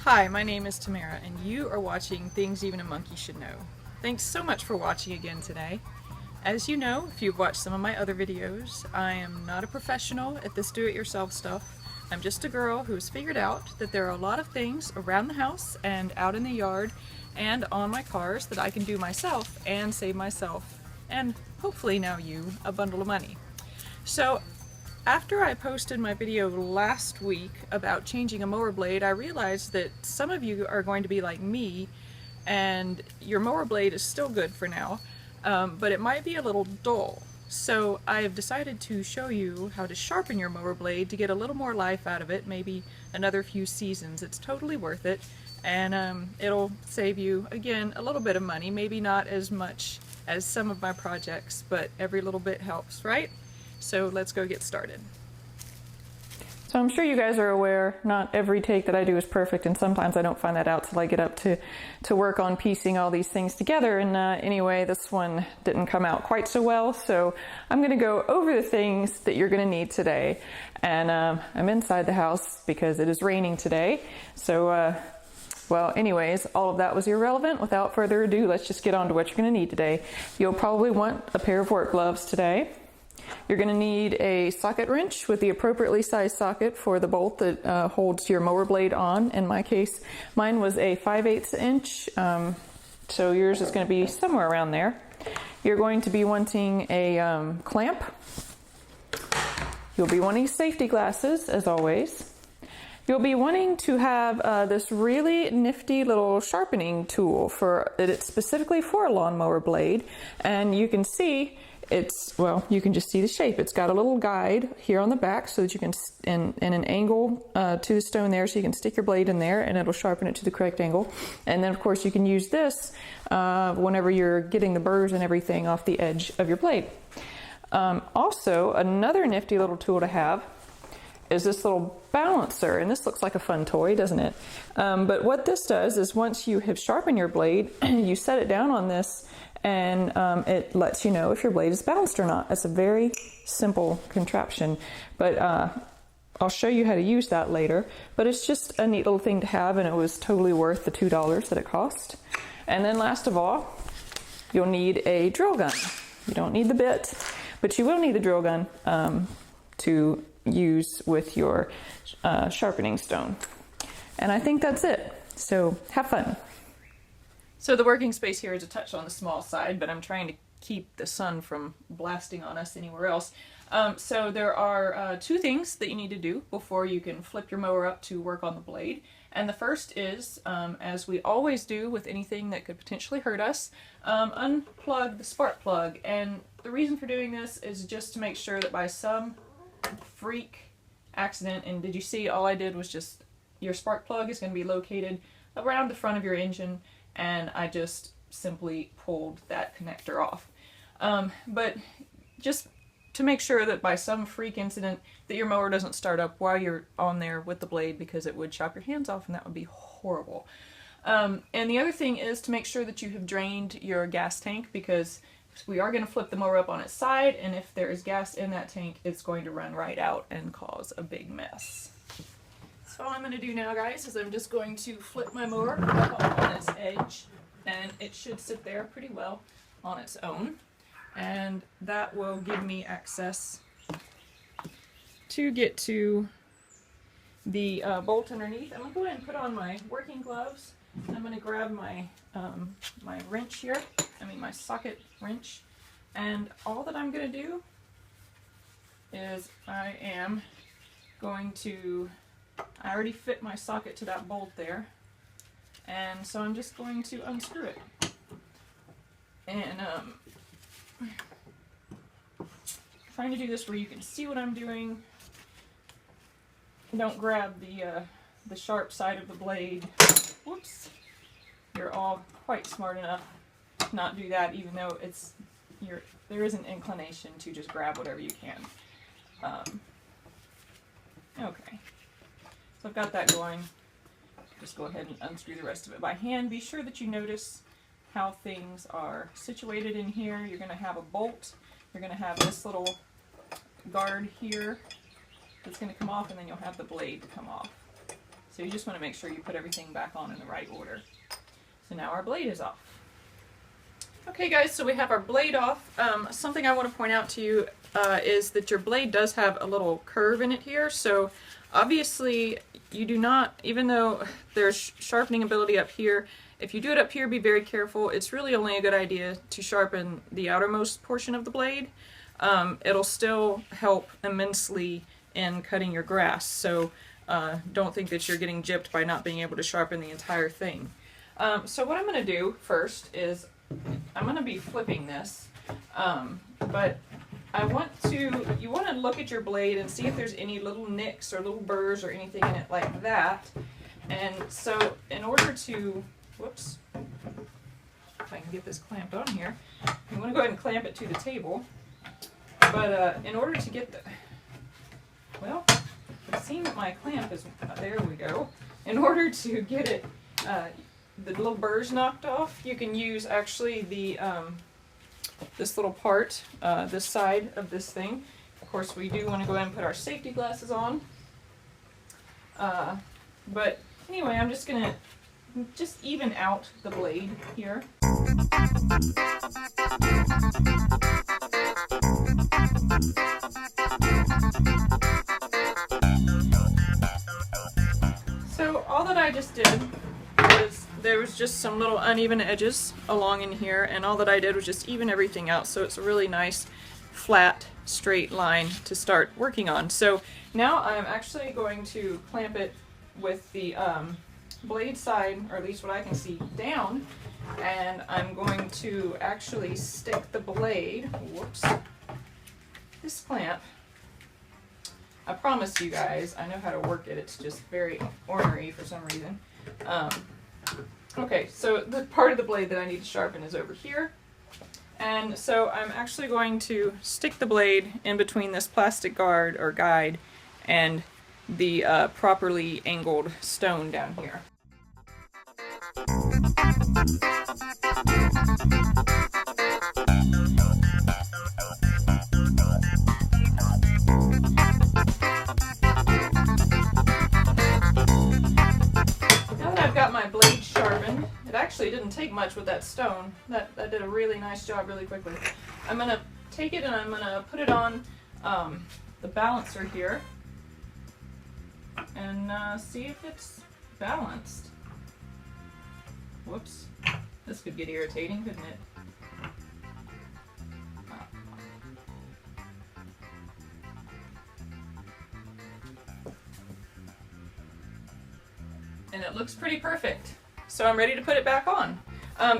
Hi, my name is Tamara, and you are watching Things Even a Monkey Should Know. Thanks so much for watching again today. As you know, if you've watched some of my other videos, I am not a professional at this do-it-yourself stuff. I'm just a girl who's figured out that there are a lot of things around the house and out in the yard and on my cars that I can do myself and save myself, and hopefully now you, a bundle of money. So after I posted my video last week about changing a mower blade, I realized that some of you are going to be like me and your mower blade is still good for now, but it might be a little dull. So I've decided to show you how to sharpen your mower blade to get a little more life out of it, maybe another few seasons. It's totally worth it, and it'll save you, again, a little bit of money, maybe not as much as some of my projects, but every little bit helps, right? So let's go get started. So I'm sure you guys are aware, not every take that I do is perfect, and sometimes I don't find that out till I get up to work on piecing all these things together. And anyway, this one didn't come out quite so well, so I'm going to go over the things that you're going to need today. And I'm inside the house because it is raining today. So, well, anyways, all of that was irrelevant. Without further ado, let's just get on to what you're going to need today. You'll probably want a pair of work gloves today. You're going to need a socket wrench with the appropriately sized socket for the bolt that holds your mower blade on. In my case, mine was a 5/8 inch, so yours is going to be somewhere around there. You're going to be wanting a clamp. You'll be wanting safety glasses, as always. You'll be wanting to have this really nifty little sharpening tool. It's specifically for a lawnmower blade, and you can see well, you can just see the shape. It's got a little guide here on the back so that you can, in an angle to the stone there, so you can stick your blade in there and it'll sharpen it to the correct angle. And then of course you can use this whenever you're getting the burrs and everything off the edge of your blade. Also, another nifty little tool to have is this little balancer, and this looks like a fun toy, doesn't it? But what this does is once you have sharpened your blade, you set it down on this, and it lets you know if your blade is balanced or not. It's a very simple contraption, but I'll show you how to use that later. But it's just a neat little thing to have, and it was totally worth the $2 that it cost. And then last of all, you'll need a drill gun. You don't need the bit, but you will need the drill gun to use with your sharpening stone. And I think that's it. So have fun. So the working space here is a touch on the small side, but I'm trying to keep the sun from blasting on us anywhere else. So there are two things that you need to do before you can flip your mower up to work on the blade. And the first is, as we always do with anything that could potentially hurt us, unplug the spark plug. And the reason for doing this is just to make sure that by some freak accident, and did you see all I did was just, your spark plug is going to be located around the front of your engine, and I just simply pulled that connector off. But just to make sure that by some freak incident that your mower doesn't start up while you're on there with the blade, because it would chop your hands off and that would be horrible. And the other thing is to make sure that you have drained your gas tank, because we are going to flip the mower up on its side, and if there is gas in that tank, it's going to run right out and cause a big mess. So all I'm going to do now, guys, is I'm just going to flip my mower up on its edge, and it should sit there pretty well on its own. And that will give me access to get to the bolt underneath. I'm going to go ahead and put on my working gloves. I'm going to grab my my wrench here, my socket wrench, and all that I'm going to do is I am going to, I already fit my socket to that bolt there, and so I'm just going to unscrew it. And trying to do this where you can see what I'm doing. Don't grab the sharp side of the blade. Whoops. You're all quite smart enough to not do that, even though there is an inclination to just grab whatever you can. Okay. So I've got that going. Just go ahead and unscrew the rest of it by hand. Be sure that you notice how things are situated in here. You're going to have a bolt. You're going to have this little guard here that's going to come off, and then you'll have the blade to come off. So you just want to make sure you put everything back on in the right order. So now our blade is off. Okay guys, so we have our blade off. Something I want to point out to you is that your blade does have a little curve in it here. So obviously you do not, even though there's sharpening ability up here, if you do it up here, be very careful. It's really only a good idea to sharpen the outermost portion of the blade. It'll still help immensely in cutting your grass. So don't think that you're getting gypped by not being able to sharpen the entire thing. So what I'm going to do first is I'm going to be flipping this, but you want to look at your blade and see if there's any little nicks or little burrs or anything in it like that. And so in order to, whoops, if I can get this clamped on here, you want to go ahead and clamp it to the table. But in order to get the, well, I've seen that my clamp is, there we go. In order to get it, the little burrs knocked off, you can use actually the this little part, this side of this thing. Of course, we do want to go ahead and put our safety glasses on. But anyway, I'm just gonna even out the blade here. So all that I just did was, there was just some little uneven edges along in here, and all that I did was just even everything out so it's a really nice flat straight line to start working on. So now I'm actually going to clamp it with the blade side, or at least what I can see, down, and I'm going to actually stick the blade, whoops, this clamp, I promise you guys, I know how to work it, it's just very ornery for some reason. Okay, so the part of the blade that I need to sharpen is over here. And so I'm actually going to stick the blade in between this plastic guard or guide and the properly angled stone down here. My blade sharpened. It actually didn't take much with that stone. That did a really nice job really quickly. I'm going to take it and I'm going to put it on the balancer here and see if it's balanced. Whoops. This could get irritating, couldn't it? And it looks pretty perfect. So I'm ready to put it back on.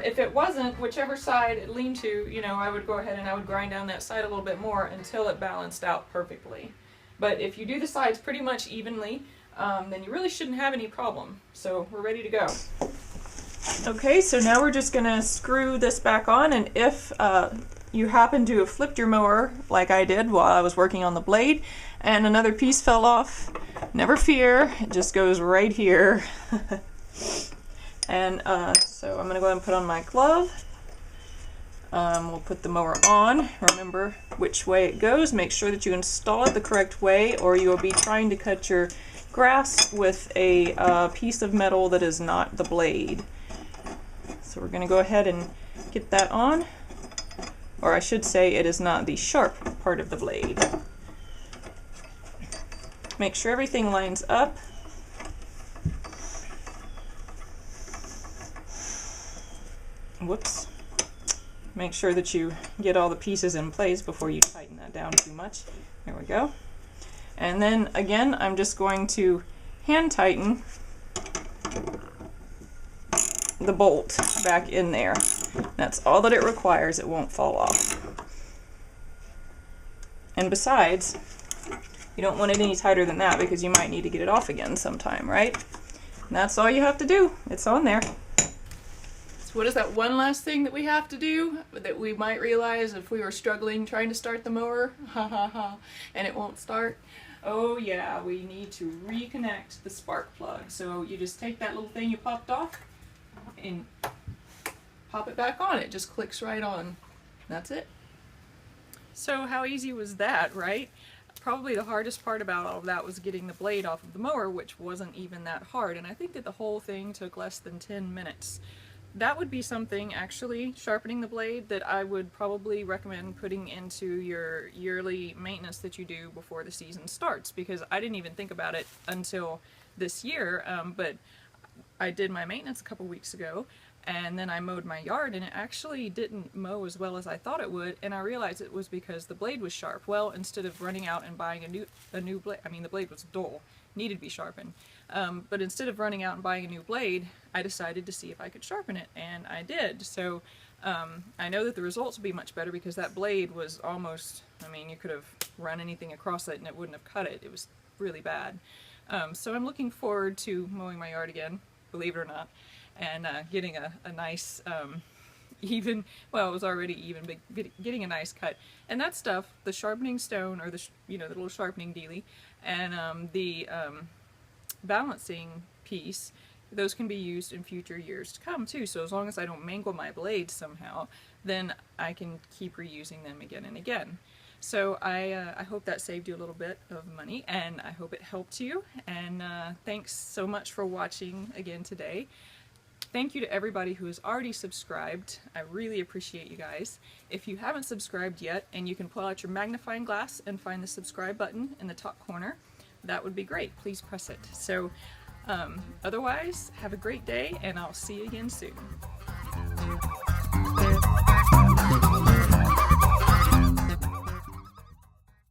If it wasn't, whichever side it leaned to, you know, I would go ahead and I would grind down that side a little bit more until it balanced out perfectly. But if you do the sides pretty much evenly, then you really shouldn't have any problem. So we're ready to go. Okay, so now we're just gonna screw this back on, and if you happen to have flipped your mower like I did while I was working on the blade and another piece fell off, never fear, it just goes right here. And so I'm going to go ahead and put on my glove. We'll put the mower on. Remember which way it goes. Make sure that you install it the correct way, or you will be trying to cut your grass with a piece of metal that is not the blade. So we're going to go ahead and get that on. Or I should say, it is not the sharp part of the blade. Make sure everything lines up. Whoops. Make sure that you get all the pieces in place before you tighten that down too much. There we go. And then again, I'm just going to hand tighten the bolt back in there. That's all that it requires. It won't fall off. And besides, you don't want it any tighter than that because you might need to get it off again sometime, right? And that's all you have to do. It's on there. So what is that one last thing that we have to do that we might realize if we were struggling trying to start the mower? Ha ha ha. And it won't start? Oh yeah, we need to reconnect the spark plug. So you just take that little thing you popped off and pop it back on. It just clicks right on. That's it. So how easy was that, right? Probably the hardest part about all of that was getting the blade off of the mower, which wasn't even that hard, and I think that the whole thing took less than 10 minutes. That would be something, actually, sharpening the blade, that I would probably recommend putting into your yearly maintenance that you do before the season starts, because I didn't even think about it until this year, but I did my maintenance a couple weeks ago, and then I mowed my yard, and it actually didn't mow as well as I thought it would, and I realized it was because the blade was sharp. Well, instead of running out and buying a new blade, I mean, the blade was dull, needed to be sharpened, but instead of running out and buying a new blade, I decided to see if I could sharpen it, and I did. So I know that the results will be much better, because that blade was almost, I mean, you could have run anything across it and it wouldn't have cut it. It was really bad. So I'm looking forward to mowing my yard again, believe it or not, and getting a nice even, well, it was already even, but getting a nice cut. And that stuff, the sharpening stone, or the the little sharpening dealy, and the balancing piece, those can be used in future years to come too. So as long as I don't mangle my blades somehow, then I can keep reusing them again and again. So I hope that saved you a little bit of money, and I hope it helped you. And thanks so much for watching again today. Thank you to everybody who has already subscribed. I really appreciate you guys. If you haven't subscribed yet, and you can pull out your magnifying glass and find the subscribe button in the top corner, that would be great. Please press it. So otherwise, have a great day, and I'll see you again soon.